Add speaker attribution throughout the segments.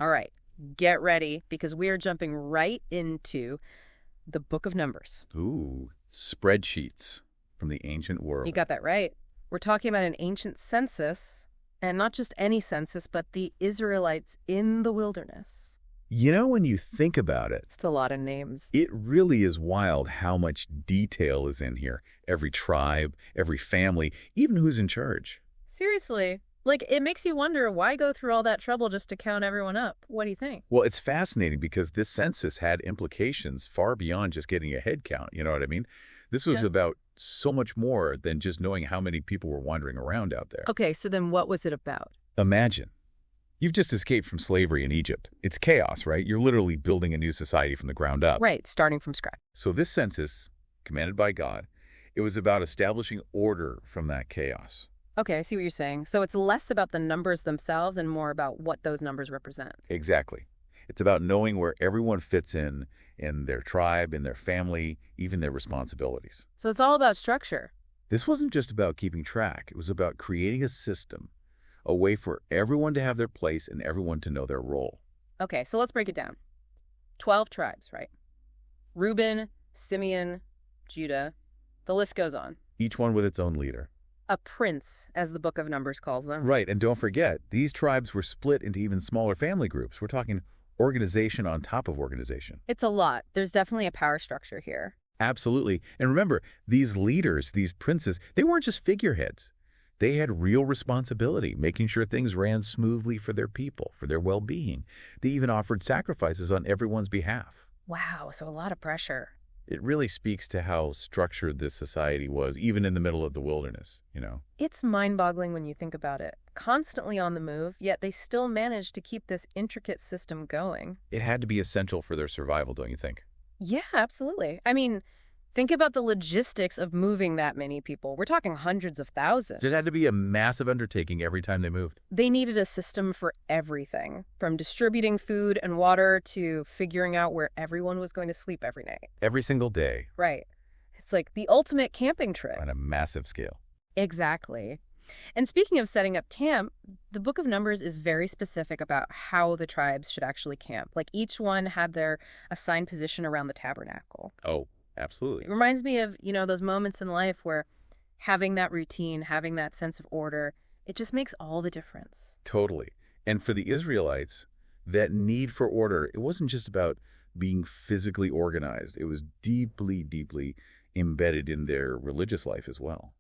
Speaker 1: All right, get ready because we are jumping right into the Book of Numbers.
Speaker 2: Ooh, spreadsheets from the ancient world.
Speaker 1: You got that right. We're talking about an ancient census, and not just any census, but the Israelites in the wilderness.
Speaker 2: You know, when you think about it,
Speaker 1: It's a lot of names.
Speaker 2: it really is wild how much detail is in here. Every tribe, every family, even who's in charge.
Speaker 1: Seriously. Like, it makes you wonder, why go through all that trouble just to count everyone up? What do you think?
Speaker 2: Well, it's fascinating because this census had implications far beyond just getting a head count, you know what I mean? This was
Speaker 1: Yeah.
Speaker 2: about so much more than just knowing how many people were wandering around out there.
Speaker 1: Okay, so then what was it about?
Speaker 2: Imagine. You've just escaped from slavery in Egypt. It's chaos, right? You're literally building a new society from the ground up.
Speaker 1: Right, starting from scratch.
Speaker 2: So this census, commanded by God, it was about establishing order from that chaos.
Speaker 1: Okay, I see what you're saying. So it's less about the numbers themselves and more about what those numbers represent.
Speaker 2: Exactly. It's about knowing where everyone fits in their tribe, in their family, even their responsibilities.
Speaker 1: So it's all about structure.
Speaker 2: This wasn't just about keeping track. It was about creating a system, a way for everyone to have their place and everyone to know their role.
Speaker 1: Okay, so let's break it down. 12 tribes, right? Reuben, Simeon, Judah. The list goes on.
Speaker 2: Each one with its own leader.
Speaker 1: A prince, as the Book of Numbers calls them.
Speaker 2: Right, and don't forget, these tribes were split into even smaller family groups. We're talking organization on top of organization.
Speaker 1: It's a lot. There's definitely a power structure here.
Speaker 2: Absolutely. And remember, these leaders, these princes, they weren't just figureheads. They had real responsibility, making sure things ran smoothly for their people, for their well-being. They even offered sacrifices on everyone's behalf.
Speaker 1: Wow, so a lot of pressure.
Speaker 2: It really speaks to how structured this society was, even in the middle of the wilderness, you know?
Speaker 1: It's mind-boggling when you think about it. Constantly on the move, yet they still managed to keep this intricate system going.
Speaker 2: It had to be essential for their survival, don't you think?
Speaker 1: Yeah, absolutely. I mean, think about the logistics of moving that many people. We're talking hundreds of thousands.
Speaker 2: It had to be a massive undertaking every time they moved.
Speaker 1: They needed a system for everything, from distributing food and water to figuring out where everyone was going to sleep every night.
Speaker 2: Every single day.
Speaker 1: Right. It's like the ultimate camping trip.
Speaker 2: On a massive scale.
Speaker 1: Exactly. And speaking of setting up camp, the Book of Numbers is very specific about how the tribes should actually camp. Like each one had their assigned position around the tabernacle.
Speaker 2: Oh, absolutely.
Speaker 1: It reminds me of, those moments in life where having that routine, having that sense of order, it just makes all the difference.
Speaker 2: Totally. And for the Israelites, that need for order, it wasn't just about being physically organized. It was deeply, deeply embedded in their religious life as well.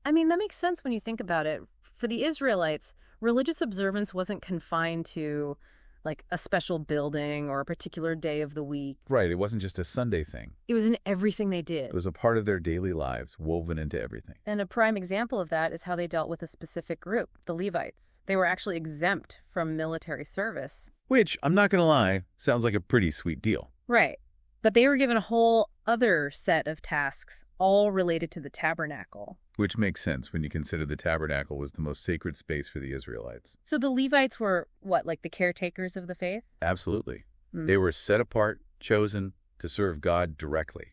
Speaker 1: I mean, that makes sense when you think about it. For the Israelites, religious observance wasn't confined to, like, a special building or a particular day of the week.
Speaker 2: Right. It wasn't just a Sunday thing.
Speaker 1: It was in everything they did.
Speaker 2: It was a part of their daily lives, woven into everything.
Speaker 1: And a prime example of that is how they dealt with a specific group, the Levites. They were actually exempt from military service.
Speaker 2: Which, I'm not going to lie, sounds like a pretty sweet deal.
Speaker 1: Right. But they were given a whole other set of tasks, all related to the tabernacle.
Speaker 2: Which makes sense when you consider the tabernacle was the most sacred space for the Israelites.
Speaker 1: So the Levites were, what, like the caretakers of the faith?
Speaker 2: Absolutely. They were set apart, chosen to serve God directly.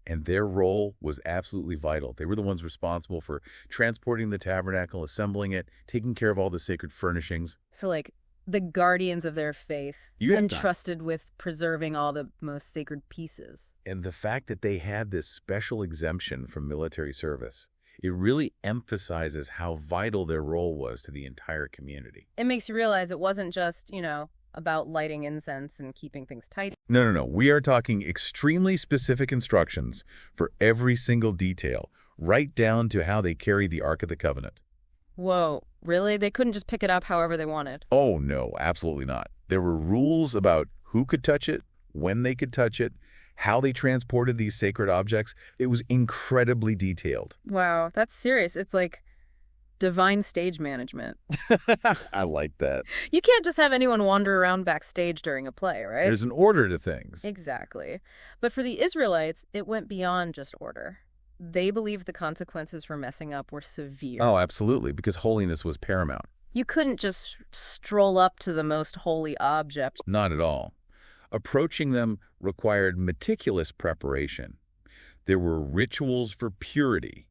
Speaker 2: And their role was absolutely vital. They were the ones responsible for transporting the tabernacle, assembling it, taking care of all the sacred furnishings.
Speaker 1: So, like, the guardians of their faith, entrusted with preserving all the most sacred pieces.
Speaker 2: And the fact that they had this special exemption from military service, it really emphasizes how vital their role was to the entire community.
Speaker 1: It makes you realize it wasn't just, about lighting incense and keeping things tight.
Speaker 2: No. We are talking extremely specific instructions for every single detail, right down to how they carried the Ark of the Covenant.
Speaker 1: Whoa, really? They couldn't just pick it up however they wanted?
Speaker 2: Oh, no, absolutely not. There were rules about who could touch it, when they could touch it, how they transported these sacred objects. It was incredibly detailed.
Speaker 1: Wow, that's serious. It's like divine stage management.
Speaker 2: I like that.
Speaker 1: You can't just have anyone wander around backstage during a play, right?
Speaker 2: There's an order to things.
Speaker 1: Exactly. But for the Israelites, it went beyond just order. They believed the consequences for messing up were severe.
Speaker 2: Oh, absolutely, because holiness was paramount.
Speaker 1: You couldn't just stroll up to the most holy object.
Speaker 2: Not at all. Approaching them required meticulous preparation. There were rituals for purity.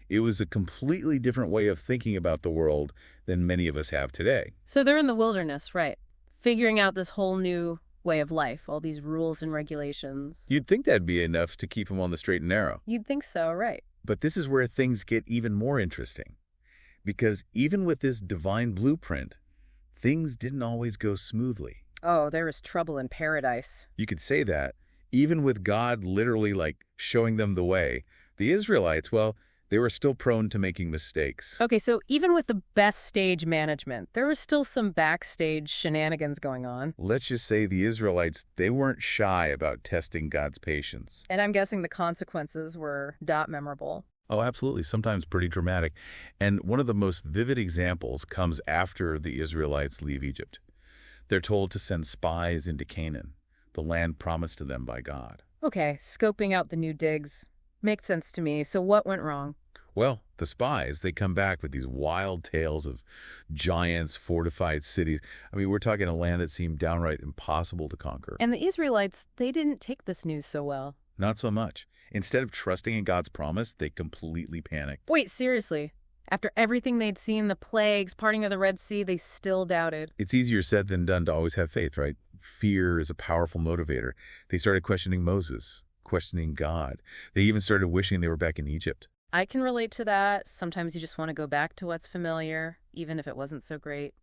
Speaker 2: It was a completely different way of thinking about the world than many of us have today.
Speaker 1: So they're in the wilderness, right? figuring out this whole new way of life, all these rules and regulations.
Speaker 2: You'd think that'd be enough to keep them on the straight and narrow.
Speaker 1: You'd think so, right?
Speaker 2: But this is where things get even more interesting. Because even with this divine blueprint, things didn't always go smoothly.
Speaker 1: Oh, there was trouble in paradise.
Speaker 2: You could say that. Even with God literally, showing them the way, the Israelites, well, they were still prone to making mistakes.
Speaker 1: Okay, so even with the best stage management, there was still some backstage shenanigans going on.
Speaker 2: Let's just say the Israelites, they weren't shy about testing God's patience.
Speaker 1: And I'm guessing the consequences were not memorable.
Speaker 2: Oh, absolutely. Sometimes pretty dramatic. And one of the most vivid examples comes after the Israelites leave Egypt. They're told to send spies into Canaan, the land promised to them by God.
Speaker 1: Okay, scoping out the new digs. Makes sense to me. So what went wrong?
Speaker 2: Well, the spies, they come back with these wild tales of giants, fortified cities. I mean, we're talking a land that seemed downright impossible to conquer.
Speaker 1: And the Israelites, they didn't take this news so well.
Speaker 2: Not so much. Instead of trusting in God's promise, they completely panicked.
Speaker 1: Wait, seriously? After everything they'd seen, the plagues, parting of the Red Sea, they still doubted.
Speaker 2: It's easier said than done to always have faith, right? Fear is a powerful motivator. They started questioning Moses, questioning God. They even started wishing they were back in Egypt.
Speaker 1: I can relate to that. Sometimes you just want to go back to what's familiar, even if it wasn't so great.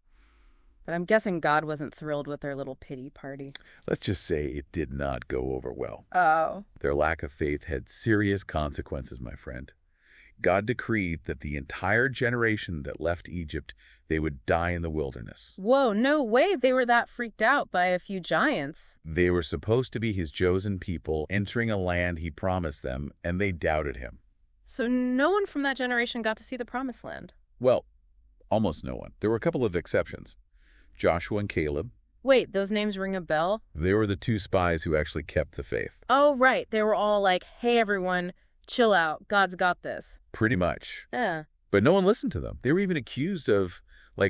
Speaker 1: But I'm guessing God wasn't thrilled with their little pity party.
Speaker 2: Let's just say it did not go over well.
Speaker 1: Oh.
Speaker 2: Their lack of faith had serious consequences, my friend. God decreed that the entire generation that left Egypt, they would die in the wilderness.
Speaker 1: Whoa, no way they were that freaked out by a few giants.
Speaker 2: They were supposed to be his chosen people, entering a land he promised them, and they doubted him.
Speaker 1: So no one from that generation got to see the promised land?
Speaker 2: Well, almost no one. There were a couple of exceptions. Joshua and Caleb.
Speaker 1: Wait, those names ring a bell?
Speaker 2: They were the two spies who actually kept the faith.
Speaker 1: Oh, right. They were all like, hey, everyone, chill out. God's got this.
Speaker 2: Pretty much.
Speaker 1: Yeah.
Speaker 2: But no one listened to them. They were even accused of,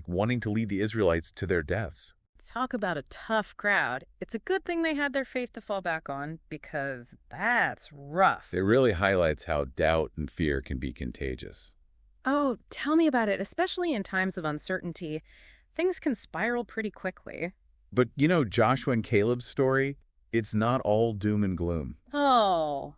Speaker 2: wanting to lead the Israelites to their deaths.
Speaker 1: Talk about a tough crowd. It's a good thing they had their faith to fall back on, because that's rough.
Speaker 2: It really highlights how doubt and fear can be contagious.
Speaker 1: Oh, tell me about it. Especially in times of uncertainty, things can spiral pretty quickly.
Speaker 2: But, Joshua and Caleb's story, it's not all doom and gloom.
Speaker 1: Oh,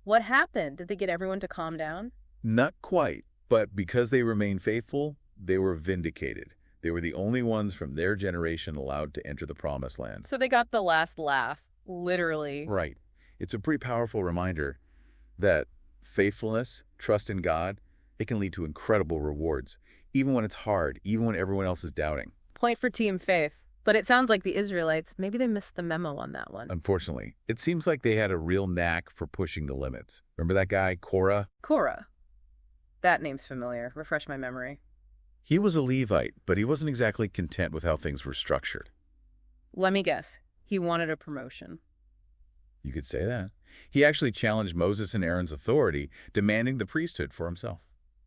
Speaker 1: what happened? Did they get everyone to calm down?
Speaker 2: Not quite, but because they remained faithful, they were vindicated. They were the only ones from their generation allowed to enter the promised land.
Speaker 1: So they got the last laugh, literally.
Speaker 2: Right. It's a pretty powerful reminder that faithfulness, trust in God, it can lead to incredible rewards, even when it's hard, even when everyone else is doubting.
Speaker 1: Point for team faith. But it sounds like the Israelites, maybe they missed the memo on that one.
Speaker 2: Unfortunately, it seems like they had a real knack for pushing the limits. Remember that guy, Korah?
Speaker 1: Korah. That name's familiar. Refresh my memory.
Speaker 2: He was a Levite, but he wasn't exactly content with how things were structured.
Speaker 1: Let me guess. He wanted a promotion.
Speaker 2: You could say that. He actually challenged Moses and Aaron's authority, demanding the priesthood for himself.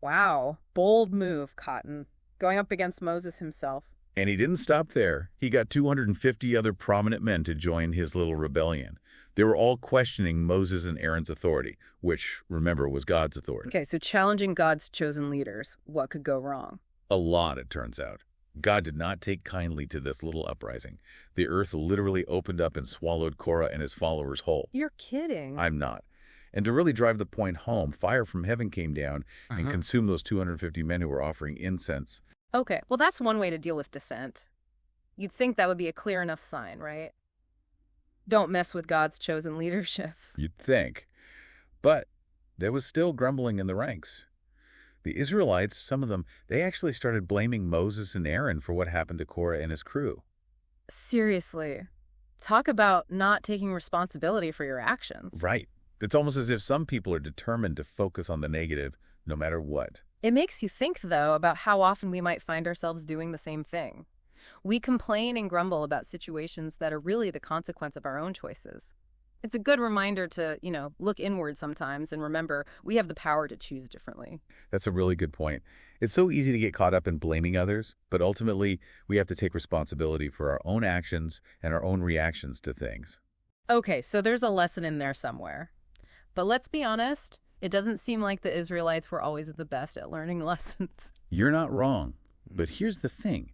Speaker 1: Wow. Bold move, Cotton. Going up against Moses himself.
Speaker 2: And he didn't stop there. He got 250 other prominent men to join his little rebellion. They were all questioning Moses and Aaron's authority, which, remember, was God's authority.
Speaker 1: Okay, so challenging God's chosen leaders. What could go wrong?
Speaker 2: A lot, it turns out. God did not take kindly to this little uprising. The earth literally opened up and swallowed Korah and his followers whole.
Speaker 1: You're kidding.
Speaker 2: I'm not. And to really drive the point home, fire from heaven came down and consumed those 250 men who were offering incense.
Speaker 1: Okay, well, that's one way to deal with dissent. You'd think that would be a clear enough sign, right? Don't mess with God's chosen leadership.
Speaker 2: You'd think. But there was still grumbling in the ranks. The Israelites, some of them, they actually started blaming Moses and Aaron for what happened to Korah and his crew.
Speaker 1: Seriously. Talk about not taking responsibility for your actions.
Speaker 2: Right. It's almost as if some people are determined to focus on the negative no matter what.
Speaker 1: It makes you think, though, about how often we might find ourselves doing the same thing. We complain and grumble about situations that are really the consequence of our own choices. It's a good reminder to, look inward sometimes and remember we have the power to choose differently.
Speaker 2: That's a really good point. It's so easy to get caught up in blaming others, but ultimately we have to take responsibility for our own actions and our own reactions to things.
Speaker 1: Okay, so there's a lesson in there somewhere. But let's be honest, it doesn't seem like the Israelites were always the best at learning lessons.
Speaker 2: You're not wrong. But here's the thing.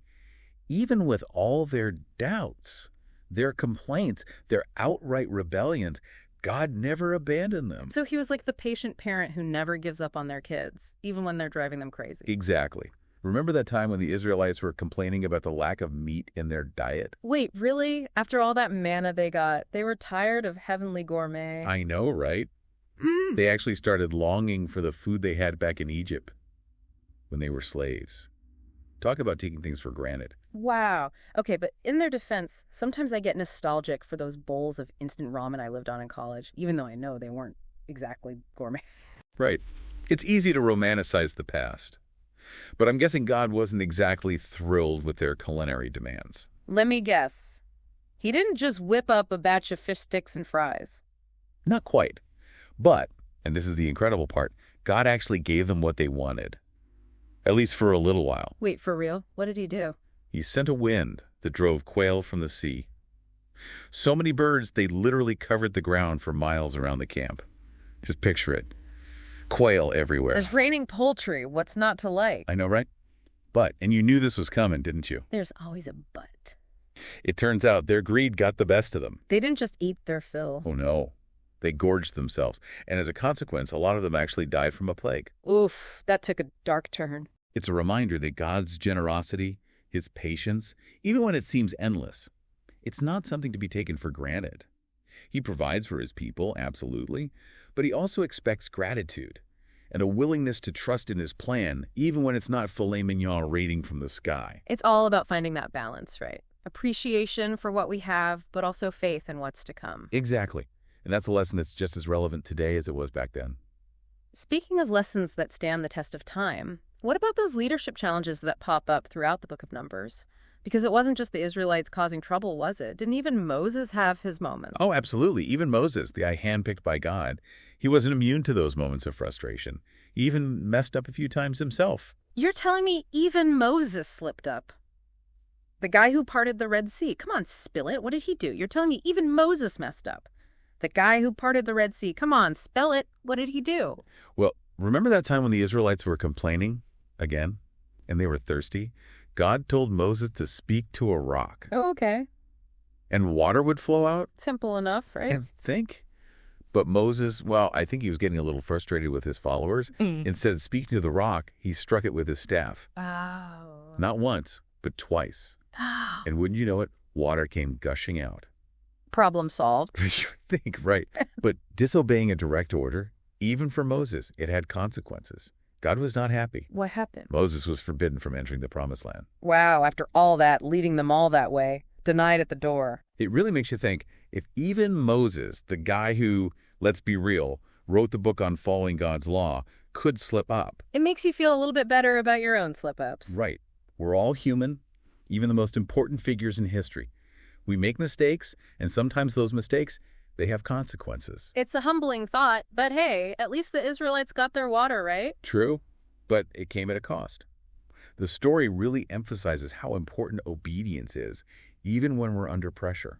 Speaker 2: even with all their doubts, their complaints, their outright rebellions, God never abandoned them.
Speaker 1: So he was like the patient parent who never gives up on their kids, even when they're driving them crazy.
Speaker 2: Exactly. Remember that time when the Israelites were complaining about the lack of meat in their diet?
Speaker 1: Wait, really? After all that manna they got, they were tired of heavenly gourmet?
Speaker 2: I know, right? They actually started longing for the food they had back in Egypt when they were slaves. Talk about taking things for granted.
Speaker 1: Wow. Okay, but in their defense, sometimes I get nostalgic for those bowls of instant ramen I lived on in college, even though I know they weren't exactly gourmet.
Speaker 2: Right. It's easy to romanticize the past. But I'm guessing God wasn't exactly thrilled with their culinary demands.
Speaker 1: Let me guess. He didn't just whip up a batch of fish sticks and fries.
Speaker 2: Not quite. But, and this is the incredible part, God actually gave them what they wanted. At least for a little while.
Speaker 1: Wait, for real? What did he do?
Speaker 2: He sent a wind that drove quail from the sea. So many birds, they literally covered the ground for miles around the camp. Just picture it. Quail everywhere.
Speaker 1: It's raining poultry. What's not to like?
Speaker 2: I know, right? But, and you knew this was coming, didn't you?
Speaker 1: There's always a but.
Speaker 2: It turns out their greed got the best of them.
Speaker 1: They didn't just eat their fill.
Speaker 2: Oh, no. They gorged themselves. And as a consequence, a lot of them actually died from a plague.
Speaker 1: Oof, that took a dark turn.
Speaker 2: It's a reminder that God's generosity, His patience, even when it seems endless, it's not something to be taken for granted. He provides for His people, absolutely, but He also expects gratitude and a willingness to trust in His plan, even when it's not filet mignon raining from the sky.
Speaker 1: It's all about finding that balance, right? Appreciation for what we have, but also faith in what's to come.
Speaker 2: Exactly. And that's a lesson that's just as relevant today as it was back then.
Speaker 1: Speaking of lessons that stand the test of time, what about those leadership challenges that pop up throughout the book of Numbers? Because it wasn't just the Israelites causing trouble, was it? Didn't even Moses have his moments?
Speaker 2: Oh, absolutely. Even Moses, the guy handpicked by God, he wasn't immune to those moments of frustration. He even messed up a few times himself.
Speaker 1: You're telling me even Moses slipped up? The guy who parted the Red Sea. Come on, spill it. What did he do? You're telling me even Moses messed up. The guy who parted the Red Sea. Come on, spell it. What did he do?
Speaker 2: Well, remember that time when the Israelites were complaining again, and they were thirsty? God told Moses to speak to a rock.
Speaker 1: Oh, okay.
Speaker 2: And water would flow out?
Speaker 1: Simple enough, right?
Speaker 2: And think. But Moses, well, I think he was getting a little frustrated with his followers. Instead of speaking to the rock, he struck it with his staff.
Speaker 1: Oh.
Speaker 2: Not once, but twice. And wouldn't you know it, water came gushing out.
Speaker 1: Problem solved.
Speaker 2: You think, right. But disobeying a direct order, even for Moses, it had consequences. God was not happy.
Speaker 1: What happened?
Speaker 2: Moses was forbidden from entering the Promised Land.
Speaker 1: Wow, after all that, leading them all that way, denied at the door.
Speaker 2: It really makes you think, if even Moses, the guy who, let's be real, wrote the book on following God's law, could slip up.
Speaker 1: It makes you feel a little bit better about your own slip-ups.
Speaker 2: Right. We're all human, even the most important figures in history. We make mistakes, and sometimes those mistakes, they have consequences.
Speaker 1: It's a humbling thought, but hey, at least the Israelites got their water, right?
Speaker 2: True, but it came at a cost. The story really emphasizes how important obedience is, even when we're under pressure,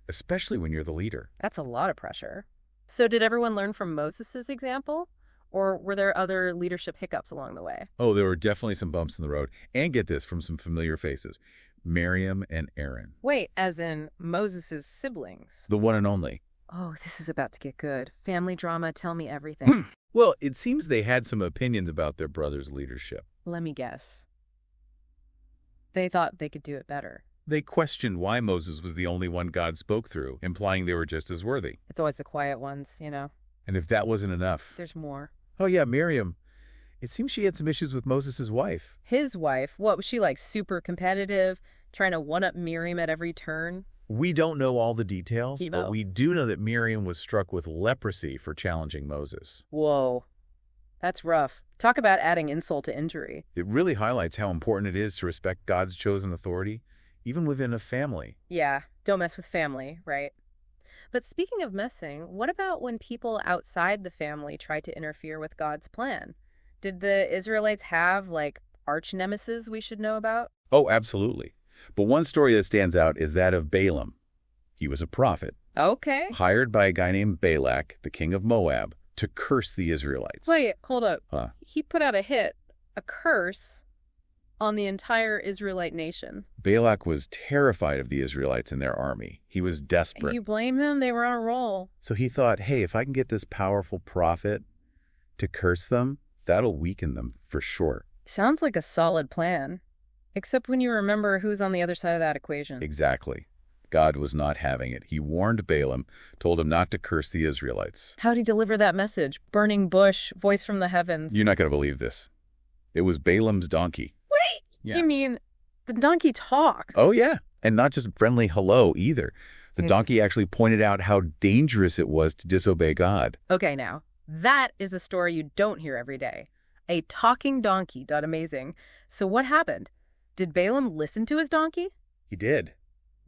Speaker 2: especially when you're the leader.
Speaker 1: That's a lot of pressure. So did everyone learn from Moses' example? Or were there other leadership hiccups along the way?
Speaker 2: Oh, there were definitely some bumps in the road. And get this, from some familiar faces. Miriam and Aaron.
Speaker 1: Wait, as in Moses' siblings?
Speaker 2: The one and only.
Speaker 1: Oh, this is about to get good. Family drama, tell me everything.
Speaker 2: Well, it seems they had some opinions about their brother's leadership.
Speaker 1: Let me guess. They thought they could do it better.
Speaker 2: They questioned why Moses was the only one God spoke through, implying they were just as worthy.
Speaker 1: It's always the quiet ones, you know.
Speaker 2: And if that wasn't enough...
Speaker 1: There's more.
Speaker 2: Oh yeah, Miriam. It seems she had some issues with Moses' wife.
Speaker 1: His wife? What, was she like super competitive, trying to one-up Miriam at every turn?
Speaker 2: We don't know all the details,
Speaker 1: You
Speaker 2: but
Speaker 1: know.
Speaker 2: we do know that Miriam was struck with leprosy for challenging Moses.
Speaker 1: Whoa. That's rough. Talk about adding insult to injury.
Speaker 2: It really highlights how important it is to respect God's chosen authority, even within a family.
Speaker 1: Yeah, don't mess with family, right? But speaking of messing, what about when people outside the family try to interfere with God's plan? Did the Israelites have, like, arch nemesis we should know about?
Speaker 2: Oh, absolutely. But one story that stands out is that of Balaam. He was a prophet,
Speaker 1: Okay.
Speaker 2: hired by a guy named Balak, the king of Moab, to curse the Israelites.
Speaker 1: Wait, hold up.
Speaker 2: Huh.
Speaker 1: He put out a hit, a curse. on the entire Israelite nation.
Speaker 2: Balak was terrified of the Israelites and their army. He was desperate.
Speaker 1: You blame him? They were on a roll.
Speaker 2: So he thought, hey, if I can get this powerful prophet to curse them, that'll weaken them for sure.
Speaker 1: Sounds like a solid plan. Except when you remember who's on the other side of that equation.
Speaker 2: Exactly. God was not having it. He warned Balaam, told him not to curse the Israelites.
Speaker 1: How'd he deliver that message? Burning bush, voice from the heavens.
Speaker 2: You're not going to believe this. It was Balaam's donkey.
Speaker 1: Wait!
Speaker 2: Yeah.
Speaker 1: You mean the donkey talked?
Speaker 2: Oh, yeah. And not just friendly hello either. The donkey actually pointed out how dangerous it was to disobey God.
Speaker 1: Okay, now, that is a story you don't hear every day. A talking donkey done amazing. So what happened? Did Balaam listen to his donkey?
Speaker 2: He did.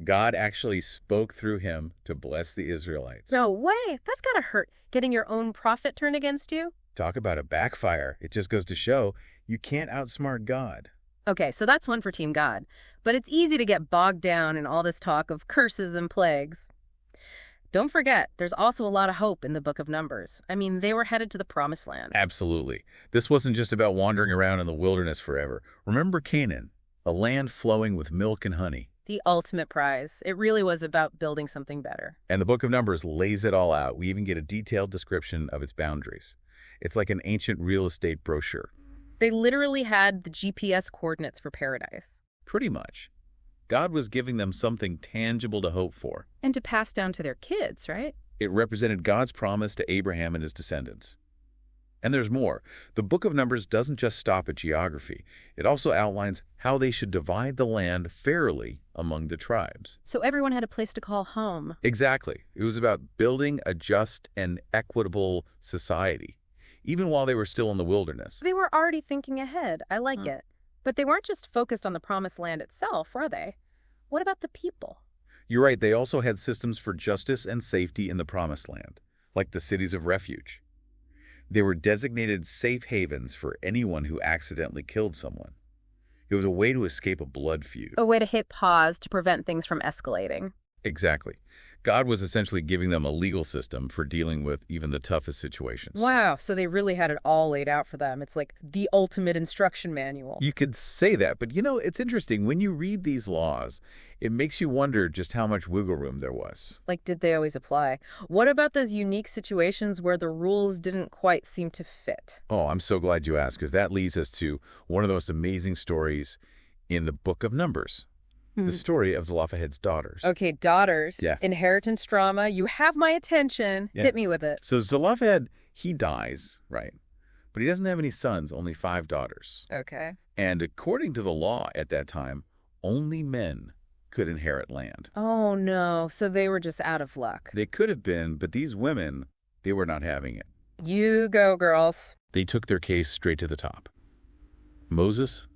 Speaker 2: God actually spoke through him to bless the Israelites.
Speaker 1: No way. That's gotta hurt, getting your own prophet turned against you.
Speaker 2: Talk about a backfire. It just goes to show you can't outsmart God.
Speaker 1: Okay, so that's one for Team God. But it's easy to get bogged down in all this talk of curses and plagues. Don't forget, there's also a lot of hope in the book of Numbers. I mean, they were headed to the promised land.
Speaker 2: Absolutely. This wasn't just about wandering around in the wilderness forever. Remember Canaan, a land flowing with milk and honey.
Speaker 1: The ultimate prize. It really was about building something better.
Speaker 2: And the book of Numbers lays it all out. We even get a detailed description of its boundaries. It's like an ancient real estate brochure.
Speaker 1: They literally had the GPS coordinates for paradise.
Speaker 2: Pretty much. God was giving them something tangible to hope for.
Speaker 1: And to pass down to their kids, right?
Speaker 2: It represented God's promise to Abraham and his descendants. And there's more. The book of Numbers doesn't just stop at geography. It also outlines how they should divide the land fairly among the tribes.
Speaker 1: So everyone had a place to call home.
Speaker 2: Exactly. It was about building a just and equitable society, even while they were still in the wilderness.
Speaker 1: They were already thinking ahead. I like it. But they weren't just focused on the promised land itself, were they? What about the people?
Speaker 2: You're right. They also had systems for justice and safety in the promised land, like the cities of refuge. They were designated safe havens for anyone who accidentally killed someone. It was a way to escape a blood feud.
Speaker 1: A way to hit pause to prevent things from escalating.
Speaker 2: Exactly. God was essentially giving them a legal system for dealing with even the toughest situations.
Speaker 1: Wow, so they really had it all laid out for them. It's like the ultimate instruction manual.
Speaker 2: You could say that, but you know, it's interesting. When you read these laws, it makes you wonder just how much wiggle room there was.
Speaker 1: Like, did they always apply? What about those unique situations where the rules didn't quite seem to fit?
Speaker 2: Oh, I'm so glad you asked, because that leads us to one of the most amazing stories in the book of Numbers. The story of Zelophehad's daughters.
Speaker 1: Okay, daughters.
Speaker 2: Yeah.
Speaker 1: Inheritance drama. You have my attention.
Speaker 2: Yeah.
Speaker 1: Hit me with it.
Speaker 2: So Zelophehad, he dies, right? But he doesn't have any sons, only 5 daughters.
Speaker 1: Okay.
Speaker 2: And according to the law at that time, only men could inherit land.
Speaker 1: Oh, no. So they were just out of luck.
Speaker 2: They could have been, but these women, they were not having it.
Speaker 1: You go, girls.
Speaker 2: They took their case straight to the top. Moses,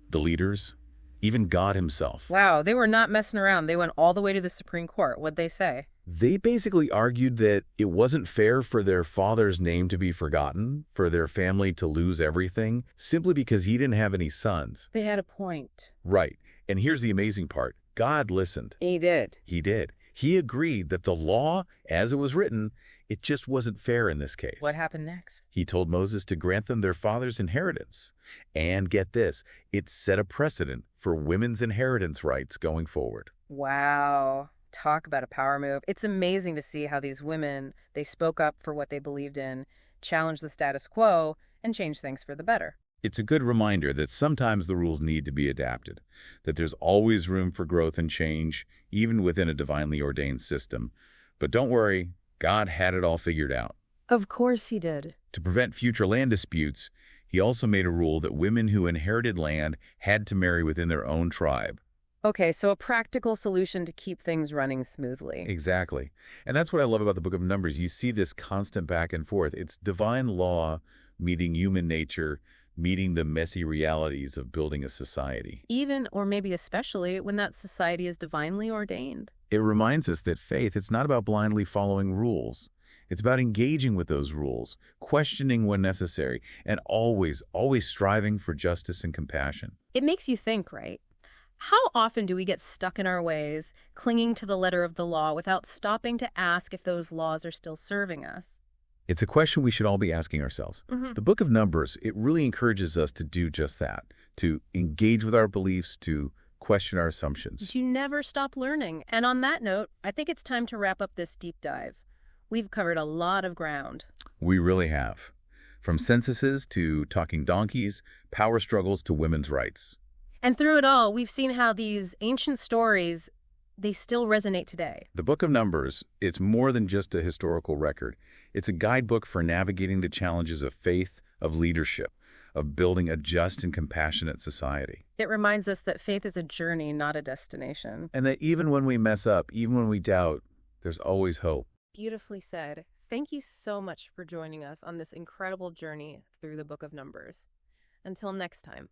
Speaker 2: the leaders, even God himself.
Speaker 1: Wow, they were not messing around. They went all the way to the Supreme Court. What'd they say?
Speaker 2: They basically argued that it wasn't fair for their father's name to be forgotten, for their family to lose everything, simply because he didn't have any sons.
Speaker 1: They had a point.
Speaker 2: Right. And here's the amazing part. God listened.
Speaker 1: He did.
Speaker 2: He did. He agreed that the law, as it was written, it just wasn't fair in this case.
Speaker 1: What happened next?
Speaker 2: He told Moses to grant them their father's inheritance. And get this, it set a precedent for women's inheritance rights going forward.
Speaker 1: Wow. Talk about a power move. It's amazing to see how these women, they spoke up for what they believed in, challenged the status quo, and changed things for the better.
Speaker 2: It's a good reminder that sometimes the rules need to be adapted, that there's always room for growth and change, even within a divinely ordained system. But don't worry, God had it all figured out.
Speaker 1: Of course he did.
Speaker 2: To prevent future land disputes, he also made a rule that women who inherited land had to marry within their own tribe.
Speaker 1: Okay, so a practical solution to keep things running smoothly.
Speaker 2: Exactly. And that's what I love about the book of Numbers. You see this constant back and forth. It's divine law meeting human nature, meeting the messy realities of building a society.
Speaker 1: Even, or maybe especially, when that society is divinely ordained.
Speaker 2: It reminds us that faith, it's not about blindly following rules. It's about engaging with those rules, questioning when necessary, and always striving for justice and compassion.
Speaker 1: It makes you think, right? How often do we get stuck in our ways, clinging to the letter of the law without stopping to ask if those laws are still serving us?
Speaker 2: It's a question we should all be asking ourselves. The book of Numbers, it really encourages us to do just that, to engage with our beliefs, to question our assumptions.
Speaker 1: You never stop learning. And on that note, I think it's time to wrap up this deep dive. We've covered a lot of ground.
Speaker 2: We really have. From censuses to talking donkeys, power struggles to women's rights.
Speaker 1: And through it all, we've seen how these ancient stories, they still resonate today.
Speaker 2: The book of Numbers, it's more than just a historical record. It's a guidebook for navigating the challenges of faith, of leadership, of building a just and compassionate society.
Speaker 1: It reminds us that faith is a journey, not a destination.
Speaker 2: And that even when we mess up, even when we doubt, there's always hope.
Speaker 1: Beautifully said. Thank you so much for joining us on this incredible journey through the book of Numbers. Until next time.